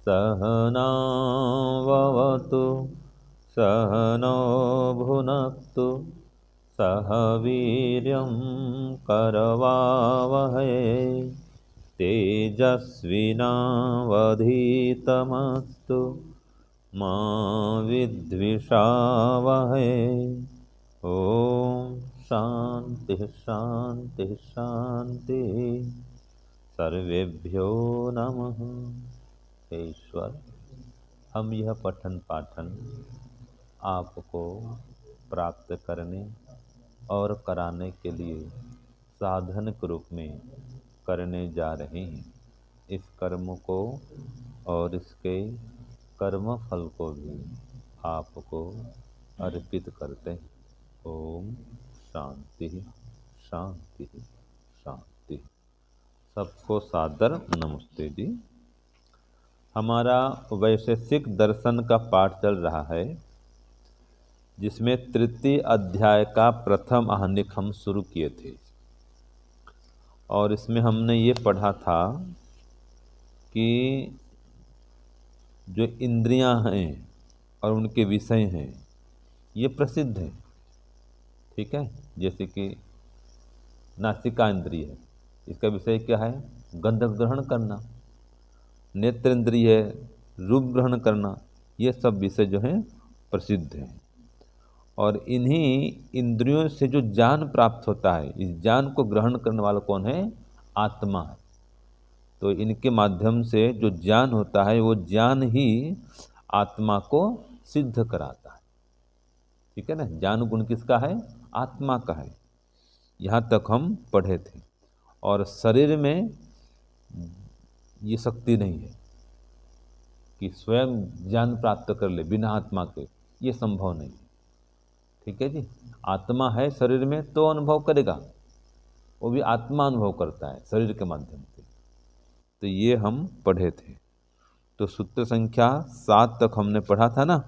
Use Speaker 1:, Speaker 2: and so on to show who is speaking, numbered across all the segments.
Speaker 1: सहनाववतु सहनो भुनक्तु सह वीर्यं करवावहै तेजस्विनावधीतमस्तु मा विद्विषावहै। ओम शांति शांति शांति। सर्वेभ्यो नमः। हे ईश्वर, हम यह पठन पाठन आपको प्राप्त करने और कराने के लिए साधन के रूप में करने जा रहे हैं। इस कर्म को और इसके कर्म फल को भी आपको अर्पित करते हैं। ओम शांति शांति शांति। सबको सादर नमस्ते जी। हमारा वैशेषिक दर्शन का पाठ चल रहा है, जिसमें तृतीय अध्याय का प्रथम आहनिक हम शुरू किए थे। और इसमें हमने ये पढ़ा था कि जो इंद्रियां हैं और उनके विषय हैं ये प्रसिद्ध हैं। ठीक है, जैसे कि नासिका इंद्रिय है, इसका विषय क्या है? गंध ग्रहण करना। नेत्र इंद्रिय है, रूप ग्रहण करना। ये सब विषय जो हैं प्रसिद्ध हैं। और इन्हीं इंद्रियों से जो ज्ञान प्राप्त होता है, इस ज्ञान को ग्रहण करने वाला कौन है? आत्मा है। तो इनके माध्यम से जो ज्ञान होता है वो ज्ञान ही आत्मा को सिद्ध कराता है। ठीक है ना? ज्ञान गुण किसका है? आत्मा का है। यहाँ तक हम पढ़े थे। और शरीर में ये शक्ति नहीं है कि स्वयं ज्ञान प्राप्त कर ले बिना आत्मा के, ये संभव नहीं है। ठीक है जी। आत्मा है शरीर में तो अनुभव करेगा, वो भी आत्मा अनुभव करता है शरीर के माध्यम से। तो ये हम पढ़े थे। तो सूत्र संख्या 7 तक हमने पढ़ा था ना।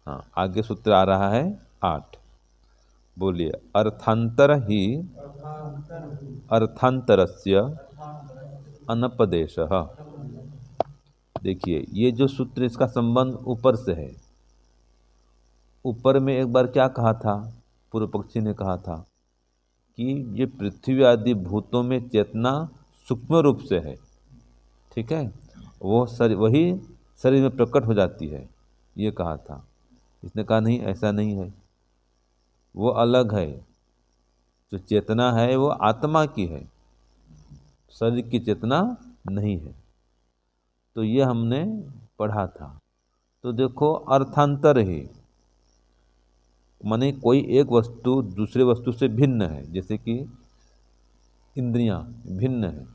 Speaker 1: हाँ, आगे सूत्र आ रहा है 8। बोलिए। अर्थांतर ही अर्थांतरस्य अनपदेशः। देखिए, ये जो सूत्र, इसका संबंध ऊपर से है। ऊपर में एक बार क्या कहा था? पूर्व पक्षी ने कहा था कि ये पृथ्वी आदि भूतों में चेतना सूक्ष्म रूप से है। ठीक है, वही शरीर में प्रकट हो जाती है, ये कहा था। इसने कहा नहीं, ऐसा नहीं है, वो अलग है। जो चेतना है वो आत्मा की है, शरीर की चेतना नहीं है। तो ये हमने पढ़ा था। तो देखो, अर्थांतर ही माने कोई एक वस्तु दूसरे वस्तु से भिन्न है। जैसे कि इंद्रियां भिन्न है,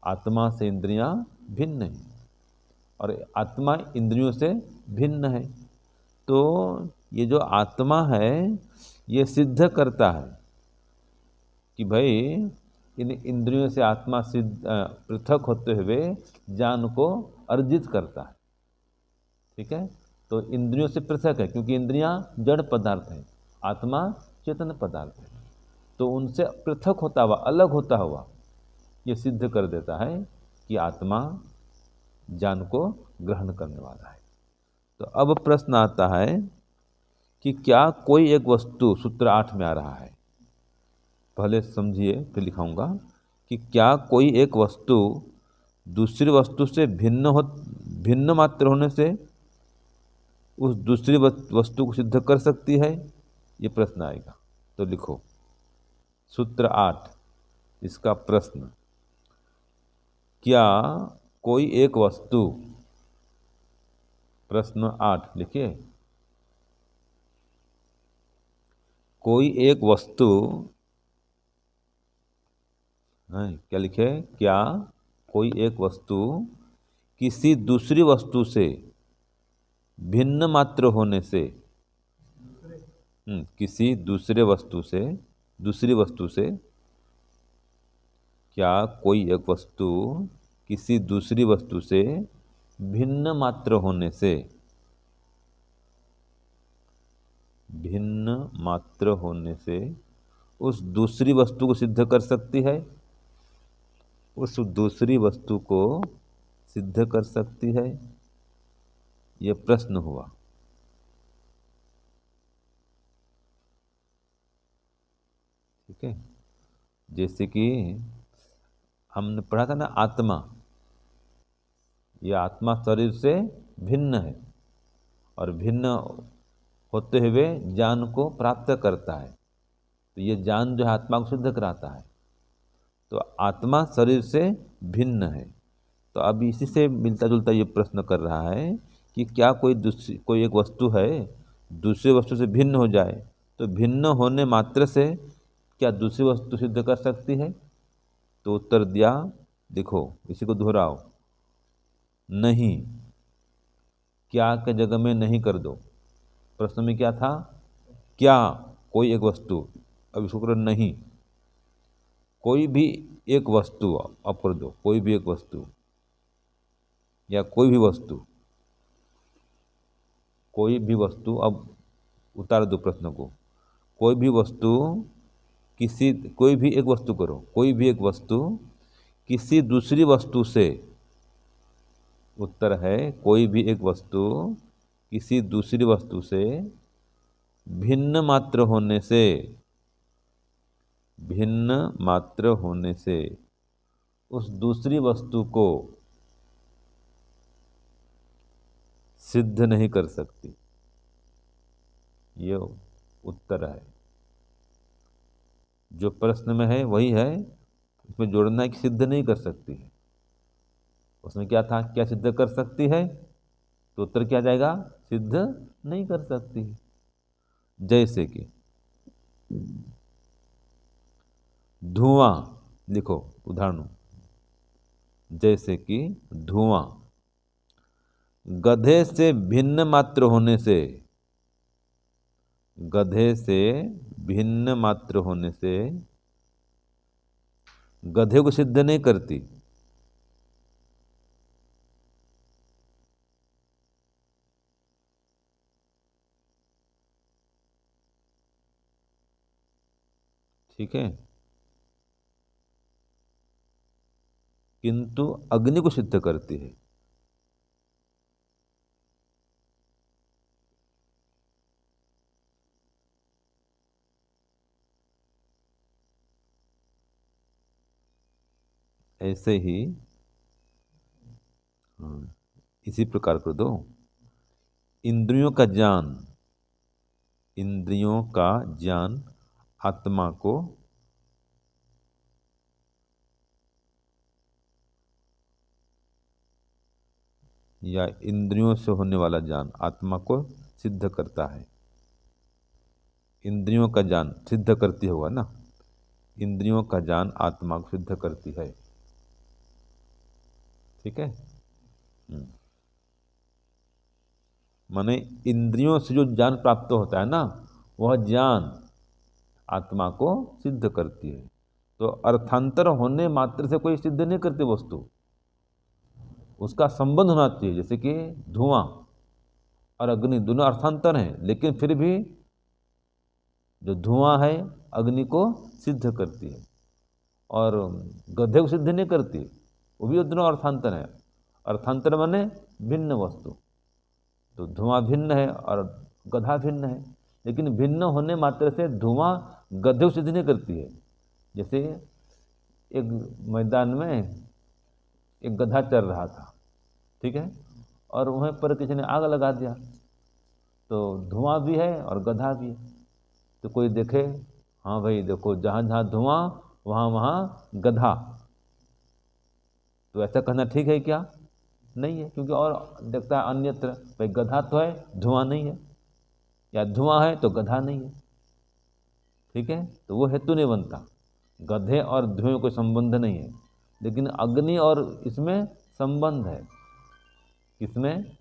Speaker 1: आत्मा से इंद्रियां भिन्न है और आत्मा इंद्रियों से भिन्न है। तो ये जो आत्मा है ये सिद्ध करता है कि भाई इन इंद्रियों से आत्मा सिद्ध पृथक होते हुए ज्ञान को अर्जित करता है। ठीक है, तो इंद्रियों से पृथक है क्योंकि इंद्रियां जड़ पदार्थ हैं, आत्मा चेतन पदार्थ है। तो उनसे पृथक होता हुआ, अलग होता हुआ ये सिद्ध कर देता है कि आत्मा ज्ञान को ग्रहण करने वाला है। तो अब प्रश्न आता है कि क्या कोई एक वस्तु, सूत्र 8 में आ रहा है, पहले समझिए फिर लिखाऊंगा, कि क्या कोई एक वस्तु दूसरी वस्तु से भिन्न मात्र होने से उस दूसरी वस्तु को सिद्ध कर सकती है? ये प्रश्न आएगा। तो लिखो सूत्र 8, इसका प्रश्न, क्या कोई एक वस्तु, प्रश्न 8 लिखिए, कोई एक वस्तु, क्या लिखे? क्या कोई एक वस्तु किसी दूसरी वस्तु से भिन्न मात्र होने से, किसी दूसरी वस्तु से, क्या कोई एक वस्तु किसी दूसरी वस्तु से भिन्न मात्र होने से, उस दूसरी वस्तु को सिद्ध कर सकती है? उस दूसरी वस्तु को सिद्ध कर सकती है, यह प्रश्न हुआ। ठीक है, जैसे कि हमने पढ़ा था ना, आत्मा, यह आत्मा शरीर से भिन्न है और भिन्न होते हुए ज्ञान को प्राप्त करता है, तो ये ज्ञान जो है आत्मा को सिद्ध कराता है। तो आत्मा शरीर से भिन्न है। तो अब इसी से मिलता जुलता ये प्रश्न कर रहा है कि क्या कोई एक वस्तु है दूसरी वस्तु से भिन्न हो जाए, तो भिन्न होने मात्र से क्या दूसरी वस्तु सिद्ध कर सकती है? तो उत्तर दिया, देखो इसी को दोहराओ, नहीं। क्या के जगह में नहीं कर दो। प्रश्न में क्या था? क्या कोई एक वस्तु, अब इसको करो नहीं। कोई भी एक वस्तु, अब कर दो कोई भी एक वस्तु, या कोई भी वस्तु, कोई भी वस्तु, अब उतार दो प्रश्न को। कोई भी वस्तु कोई भी एक वस्तु करो, कोई भी एक वस्तु किसी दूसरी वस्तु से, उत्तर है कोई भी एक वस्तु किसी दूसरी वस्तु से भिन्न मात्र होने से, भिन्न मात्र होने से उस दूसरी वस्तु को सिद्ध नहीं कर सकती। ये उत्तर है। जो प्रश्न में है वही है, इसमें जोड़ना है कि सिद्ध नहीं कर सकती है। उसमें क्या था? क्या सिद्ध कर सकती है? तो उत्तर क्या जाएगा? सिद्ध नहीं कर सकती। जैसे कि धुआं, लिखो उदाहरण, जैसे कि धुआं गधे से भिन्न मात्र होने से, गधे से भिन्न मात्र होने से गधे को सिद्ध नहीं करती। ठीक है, किंतु अग्नि को सिद्ध करती है। ऐसे ही इसी प्रकार कर दो, इंद्रियों का ज्ञान, इंद्रियों का ज्ञान आत्मा को या इंद्रियों से होने वाला ज्ञान आत्मा को सिद्ध करता है। इंद्रियों का ज्ञान सिद्ध करती होगा ना, इंद्रियों का ज्ञान आत्मा को सिद्ध करती है। ठीक है, माने इंद्रियों से जो ज्ञान प्राप्त होता है ना, वह ज्ञान आत्मा को सिद्ध करती है। तो अर्थांतर होने मात्र से कोई सिद्ध नहीं करती वस्तु, उसका संबंध होना चाहिए। जैसे कि धुआं और अग्नि दोनों अर्थांतर हैं, लेकिन फिर भी जो धुआं है अग्नि को सिद्ध करती है और गधे को सिद्ध नहीं करती, वो भी दोनों अर्थांतर है। अर्थांतर माने भिन्न वस्तु, तो धुआं भिन्न है और गधा भिन्न है, लेकिन भिन्न होने मात्र से धुआं गधे को सिद्ध नहीं करती है। जैसे एक मैदान में एक गधा चल रहा था, ठीक है, और वहीं पर किसी ने आग लगा दिया, तो धुआं भी है और गधा भी है। तो कोई देखे, हाँ भाई देखो, जहाँ जहाँ धुआं वहाँ वहाँ गधा, तो ऐसा कहना ठीक है क्या? नहीं है, क्योंकि और देखता है अन्यत्र, भाई गधा तो है धुआं नहीं है, या धुआं है तो गधा नहीं है। ठीक है, तो वो हेतु नहीं बनता। गधे और धुएं कोई संबंध नहीं है, लेकिन अग्नि और इसमें संबंध है। किसमें?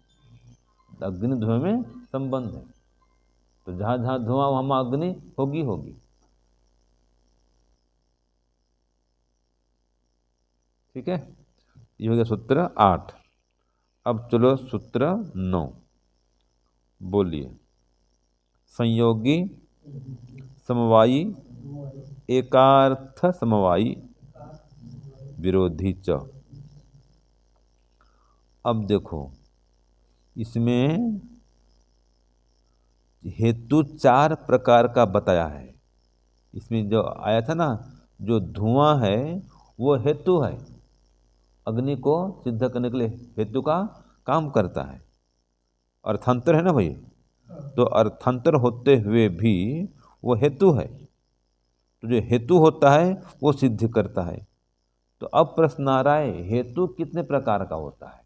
Speaker 1: अग्नि धुएं में संबंध है। तो जहाँ जहाँ धुआं वहाँ अग्नि होगी होगी। ठीक है, ये हो गया सूत्र 8। अब चलो सूत्र 9, बोलिए। संयोगी समवायी एकार्थ समवायी विरोधी च। अब देखो, इसमें हेतु 4 प्रकार का बताया है। इसमें जो आया था ना, जो धुआं है वो हेतु है, अग्नि को सिद्ध करने के लिए हेतु का काम करता है। अर्थांतर है ना भाई, तो अर्थांतर होते हुए भी वो हेतु है, तो जो हेतु होता है वो सिद्ध करता है। तो अब प्रश्न आ रहा है, हेतु कितने प्रकार का होता है?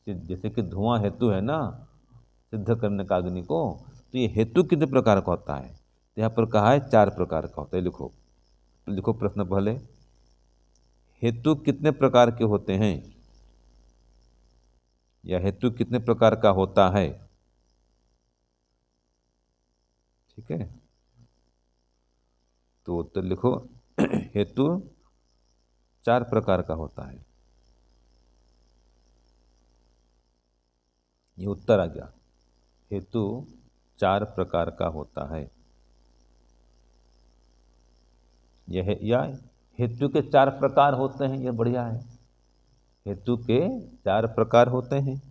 Speaker 1: जैसे कि धुआं हेतु है ना सिद्ध करने का अग्नि को, तो ये हेतु कितने प्रकार का होता है? तो यहाँ पर कहा है 4 प्रकार का होता है। लिखो लिखो प्रश्न पहले, हेतु कितने प्रकार के होते हैं, या हेतु कितने प्रकार का होता है? ठीक है, तो उत्तर लिखो हेतु 4 प्रकार का होता है। ये उत्तर आ गया, हेतु 4 प्रकार का होता है। यह या हेतु के 4 प्रकार होते हैं, यह बढ़िया है। हेतु के 4 प्रकार होते हैं।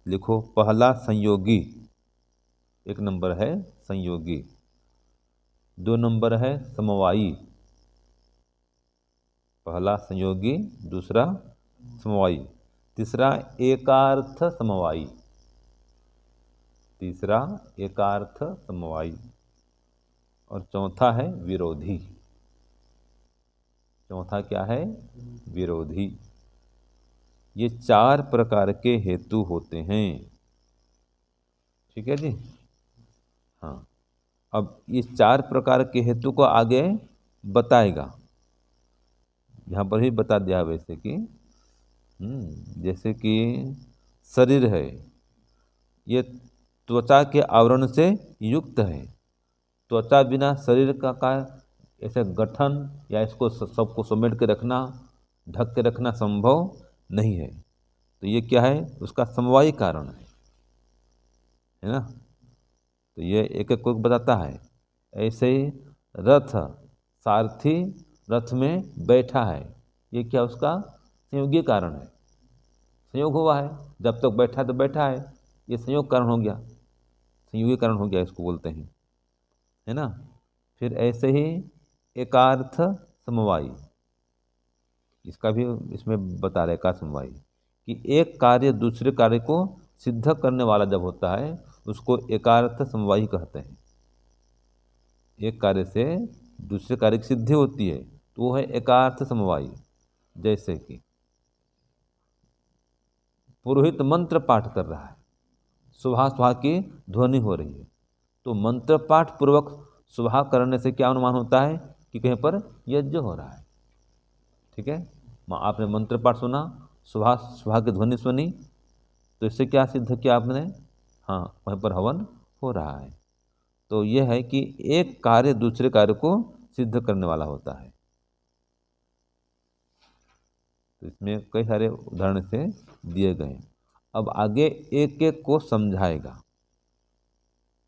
Speaker 1: लिखो, पहला संयोगी, 1 नंबर है संयोगी। 2 नंबर है समवायी, पहला संयोगी, दूसरा समवायी। तीसरा एकार्थ समवायी, तीसरा एकार्थ समवायी। और चौथा है विरोधी। चौथा क्या है? विरोधी। ये 4 प्रकार के हेतु होते हैं। ठीक है जी। हाँ, अब ये 4 प्रकार के हेतु को आगे बताएगा। यहाँ पर ही बता दिया वैसे कि जैसे कि शरीर है, ये त्वचा के आवरण से युक्त है। त्वचा बिना शरीर का ऐसे गठन या इसको सबको समेट के रखना, ढक के रखना संभव नहीं है। तो ये क्या है? उसका समवायी कारण है ना। तो ये एक एक को बताता है। ऐसे ही रथ, सारथी रथ में बैठा है, ये क्या? उसका संयोगी कारण है, संयोग हुआ है। जब तक बैठा तो बैठा है, ये संयोग कारण हो गया, संयोगी कारण हो गया, इसको बोलते हैं, है ना। फिर ऐसे ही एकार्थ समवायी, इसका भी इसमें बता रहे एकार्थ समवायी कि एक कार्य दूसरे कार्य को सिद्ध करने वाला जब होता है उसको एकार्थ समवायी कहते हैं। एक कार्य से दूसरे कार्य की सिद्धि होती है तो वो है एकार्थ समवायी। जैसे कि पुरोहित मंत्र पाठ कर रहा है, सुबह सुबह की ध्वनि हो रही है, तो मंत्र पाठ पूर्वक सुबह करने से क्या अनुमान होता है कि कहीं पर यज्ञ हो रहा है। ठीक है, आपने मंत्र पाठ सुना, सुबह सुबह की ध्वनि सुनी, तो इससे क्या सिद्ध किया आपने? हाँ, वहीं पर हवन हो रहा है। तो यह है कि एक कार्य दूसरे कार्य को सिद्ध करने वाला होता है। तो इसमें कई सारे उदाहरण से दिए गए। अब आगे एक एक को समझाएगा।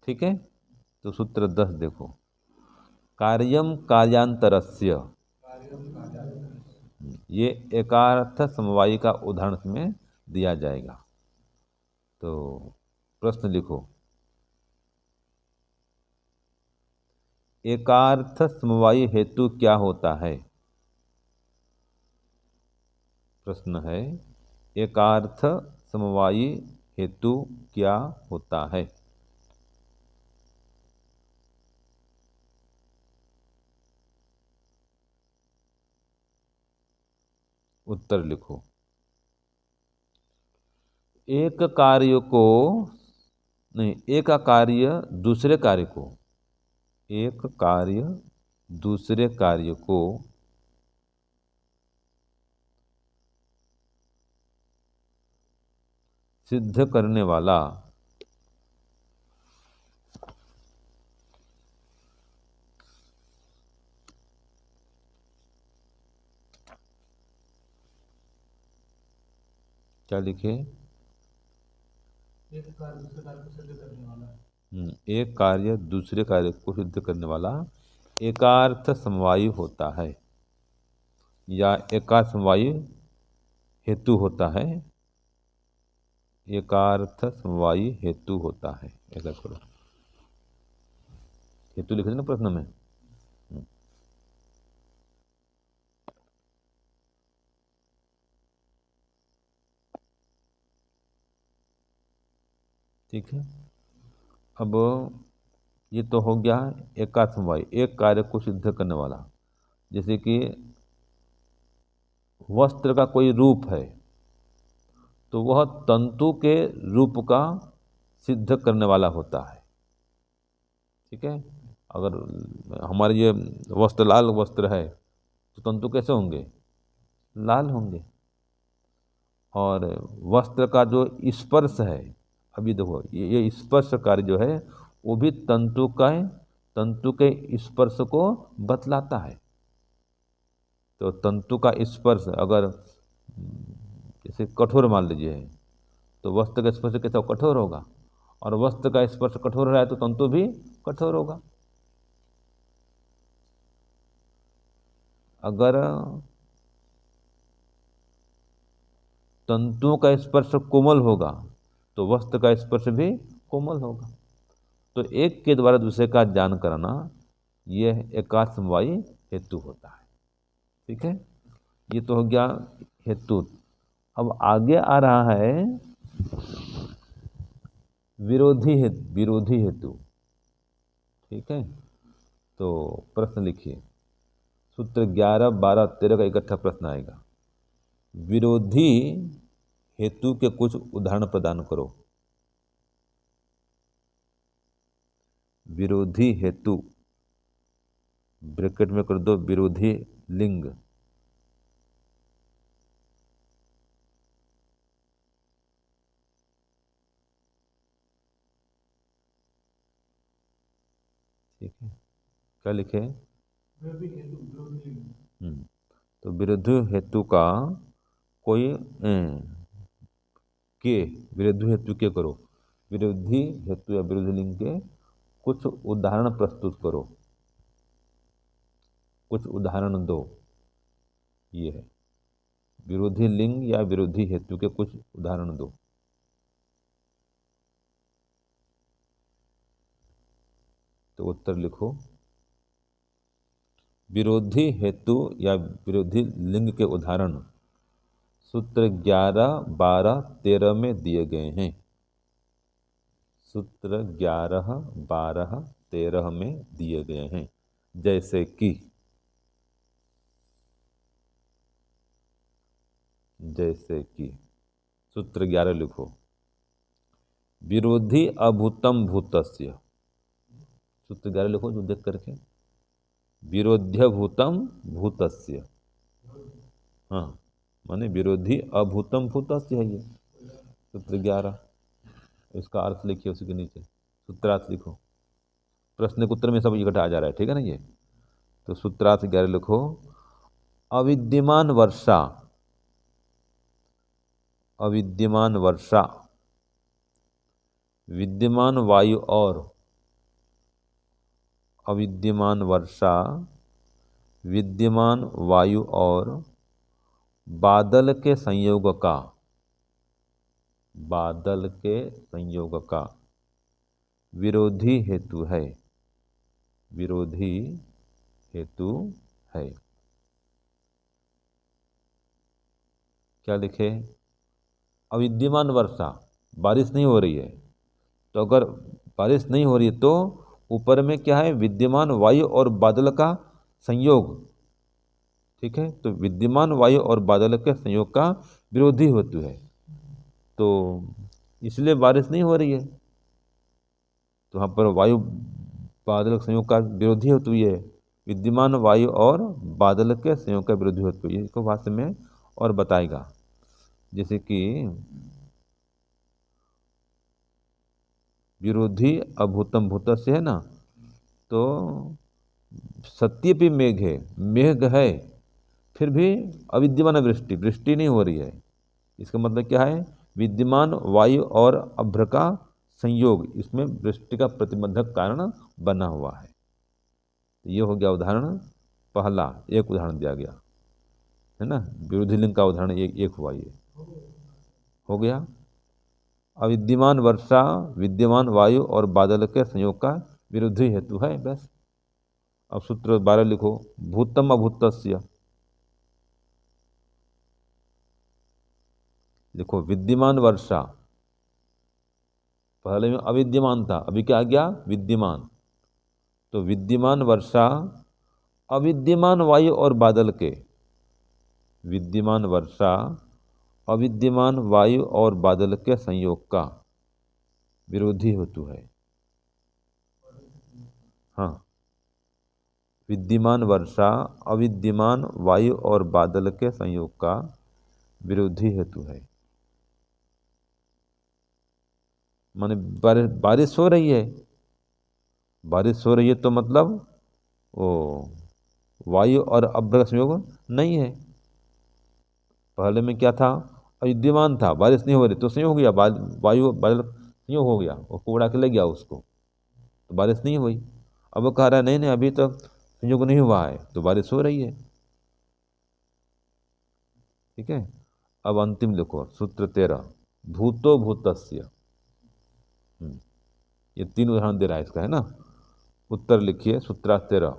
Speaker 1: ठीक है, तो सूत्र 10 देखो, कार्यम कार्यांतरस्य, ये एकार्थ समवायी का उदाहरण में दिया जाएगा। तो प्रश्न लिखो, एकार्थ समवायी हेतु क्या होता है? प्रश्न है, एकार्थ समवायी हेतु क्या होता है? उत्तर लिखो। एक कार्य को नहीं, एक कार्य दूसरे कार्य को, एक कार्य दूसरे कार्य को सिद्ध करने वाला क्या लिखे? एक कार्य दूसरे कार्य को सिद्ध करने वाला। एक कार्य दूसरे कार्य को सिद्ध करने वाला एकार्थ समवायी होता है, या एकार्थ समवायी हेतु होता है। एकार्थ समवायी हेतु होता है। ऐसा करो, हेतु लिखे थे ना प्रश्न में। ठीक है, अब ये तो हो गया एकार्थ समवायी, एक कार्य को सिद्ध करने वाला। जैसे कि वस्त्र का कोई रूप है तो वह तंतु के रूप का सिद्ध करने वाला होता है। ठीक है, अगर हमारे ये वस्त्र लाल वस्त्र है तो तंतु कैसे होंगे? लाल होंगे। और वस्त्र का जो स्पर्श है, अभी देखो ये स्पर्श कार्य जो है वो भी तंतु के स्पर्श को बतलाता है। तो तंतु का स्पर्श अगर जैसे कठोर मान लीजिए तो वस्त्र का स्पर्श कैसा कठोर होगा, और वस्त्र का स्पर्श कठोर रहा है तो तंतु भी कठोर होगा। अगर तंतुओं का स्पर्श कोमल होगा तो वस्त्र का स्पर्श भी कोमल होगा। तो एक के द्वारा दूसरे का ज्ञान कराना यह एकार्थ समवायी हेतु होता है। ठीक है, ये तो हो गया हेतु। अब आगे आ रहा है विरोधी हेतु। ठीक है, तो प्रश्न लिखिए, सूत्र 11, 12, 13 का इकट्ठा प्रश्न आएगा। विरोधी हेतु के कुछ उदाहरण प्रदान करो। विरोधी हेतु ब्रैकेट में कर दो विरोधी लिंग। ठीक है, क्या लिखे? तो विरोधी हेतु का कोई के विरोधी हेतु के करो, विरोधी हेतु या विरोधी लिंग के कुछ उदाहरण प्रस्तुत करो, कुछ उदाहरण दो। ये है विरोधी लिंग या विरोधी हेतु के कुछ उदाहरण दो। तो उत्तर लिखो, विरोधी हेतु या विरोधी लिंग के उदाहरण सूत्र 11, 12, 13 में दिए गए हैं। सूत्र 11, 12, 13 में दिए गए हैं। जैसे कि सूत्र 11 लिखो, विरोधी अभूतम भूतस्य। सूत्र 11 लिखो जो देख करके, विरोध्य भूतम भूतस्य। हाँ, माने विरोधी अभूतम भूतस्य है ये सूत्र 11। इसका अर्थ लिखिए उसी के नीचे, सूत्रार्थ लिखो। प्रश्न के उत्तर में सब इकट्ठा आ जा रहा है, ठीक है ना ये। तो सूत्रार्थ 11 लिखो, अविद्यमान वर्षा, अविद्यमान वर्षा, विद्यमान वायु और अविद्यमान वर्षा, विद्यमान वायु और बादल के संयोग का, बादल के संयोग का विरोधी हेतु है, विरोधी हेतु है। क्या लिखे? अविद्यमान वर्षा, बारिश नहीं हो रही है, तो अगर बारिश नहीं हो रही है तो ऊपर में क्या है? विद्यमान वायु और बादल का संयोग। ठीक है, तो विद्यमान वायु और बादल के संयोग का विरोधी हेतु है, तो इसलिए बारिश नहीं हो रही है। तो यहाँ पर वायु बादल के संयोग का विरोधी हेतु ये है, विद्यमान वायु और बादल के संयोग का विरोधी हेतु। इसको भाष्य में और बताएगा। जैसे कि विरोधी अभूतम भूतस्य है ना, तो सत्यपि मेघ है, मेघ है फिर भी अविद्यमान वृष्टि, वृष्टि नहीं हो रही है। इसका मतलब क्या है? विद्यमान वायु और अभ्र का संयोग इसमें वृष्टि का प्रतिबंधक कारण बना हुआ है। तो ये हो गया उदाहरण पहला, एक उदाहरण दिया गया है ना, विरोधी लिंग का उदाहरण एक हुआ, ये हो गया। अविद्यमान वर्षा विद्यमान वायु और बादल के संयोग का विरोधी हेतु है। बस अब सूत्र 12 लिखो, भूतम अभूतस्य। लिखो विद्यमान वर्षा, पहले में अविद्यमान था, अभी क्या आ गया, विद्यमान। तो विद्यमान वर्षा अविद्यमान वायु और बादल के, विद्यमान वर्षा अविद्यमान वायु और बादल के संयोग का विरोधी हेतु है। हाँ, विद्यमान वर्षा अविद्यमान वायु और बादल के संयोग का विरोधी हेतु है। माने बारिश हो रही है, बारिश हो रही है तो मतलब वो वायु और अभ्र का संयोग नहीं है। पहले में क्या था, अविद्यमान था, बारिश नहीं हो रही तो संयोग हो गया, वायु बादल संयोग हो गया, वो कोड़ा के ले गया उसको, तो बारिश नहीं हुई। अब वो कह रहा है नहीं नहीं अभी तक संयोग नहीं हुआ है, तो बारिश हो रही है। ठीक है, अब अंतिम लिखो सूत्र 13, भूतो भूतस्य। ये 3 उदाहरण दे रहा है इसका, है ना। उत्तर लिखिए सूत्र 13,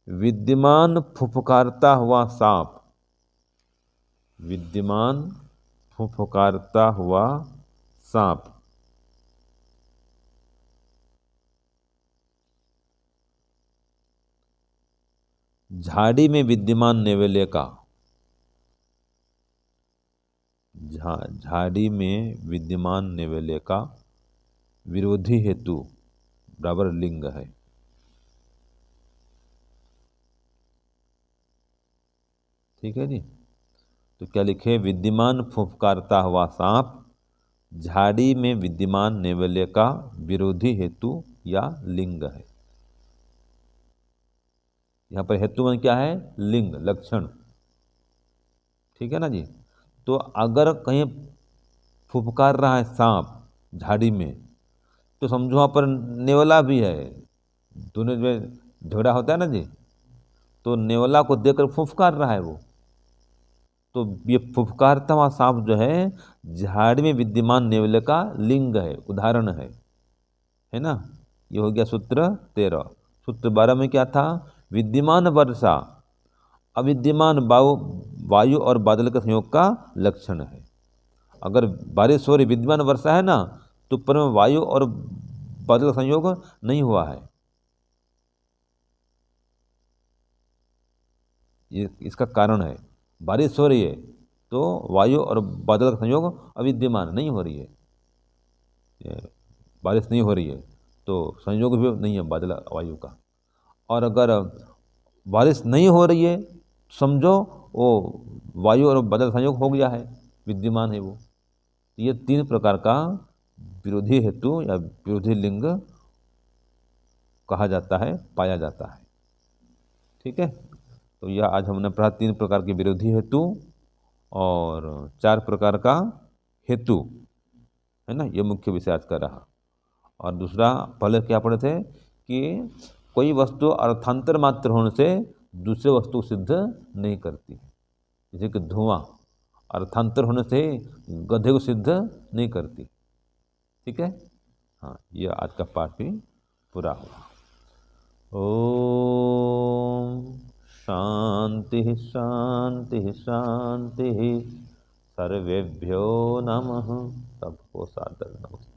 Speaker 1: विद्यमान फुफकारता हुआ सांप, विद्यमान फुफकारता हुआ सांप झाड़ी में विद्यमान नेवले का, झाड़ी में विद्यमान नेवले का विरोधी हेतु बराबर लिंग है। ठीक है जी, तो क्या लिखे, विद्यमान फुफकारता हुआ सांप झाड़ी में विद्यमान नेवले का विरोधी हेतु या लिंग है। यहाँ पर हेतु में क्या है, लिंग, लक्षण। ठीक है ना जी। तो अगर कहीं फुफकार रहा है सांप झाड़ी में, तो समझो वहाँ पर नेवला भी है, दोनों में झगड़ा होता है ना जी, तो नेवला को देखकर फुफकार रहा है वो, तो ये फुफकारता हुआ सांप जो है झाड़ी में विद्यमान नेवले का लिंग है, उदाहरण है ना। ये हो गया सूत्र 13। सूत्र 12 में क्या था, विद्यमान वर्षा अविद्यमान वायु और बादल के संयोग का लक्षण है। अगर बारिश हो रही, विद्यमान वर्षा है ना, तो पर में वायु और बादल का संयोग नहीं हुआ है, ये इसका कारण है। बारिश हो रही है तो वायु और बादल का संयोग अविद्यमान नहीं हो रही है, बारिश नहीं हो रही है तो संयोग भी नहीं है बादल वायु का। और अगर बारिश नहीं हो रही है, समझो वो वायु और बादल संयोग हो गया है, विद्यमान है वो। ये 3 प्रकार का विरोधी हेतु या विरोधी लिंग कहा जाता है, पाया जाता है। ठीक है, तो यह आज हमने पढ़ा 3 प्रकार के विरोधी हेतु और 4 प्रकार का हेतु, है ना। ये मुख्य विषय आज का रहा। और दूसरा पहले क्या पढ़े थे कि कोई वस्तु अर्थांतर मात्र होने से दूसरे वस्तु सिद्ध नहीं करती, जैसे कि धुआं अर्थांतर होने से गधे को सिद्ध नहीं करती। ठीक है, हाँ, यह आज का पाठ भी पूरा हुआ। ओम शांति शांति शांति, सर्वेभ्यो नमः। सबको सादर नमस्ते।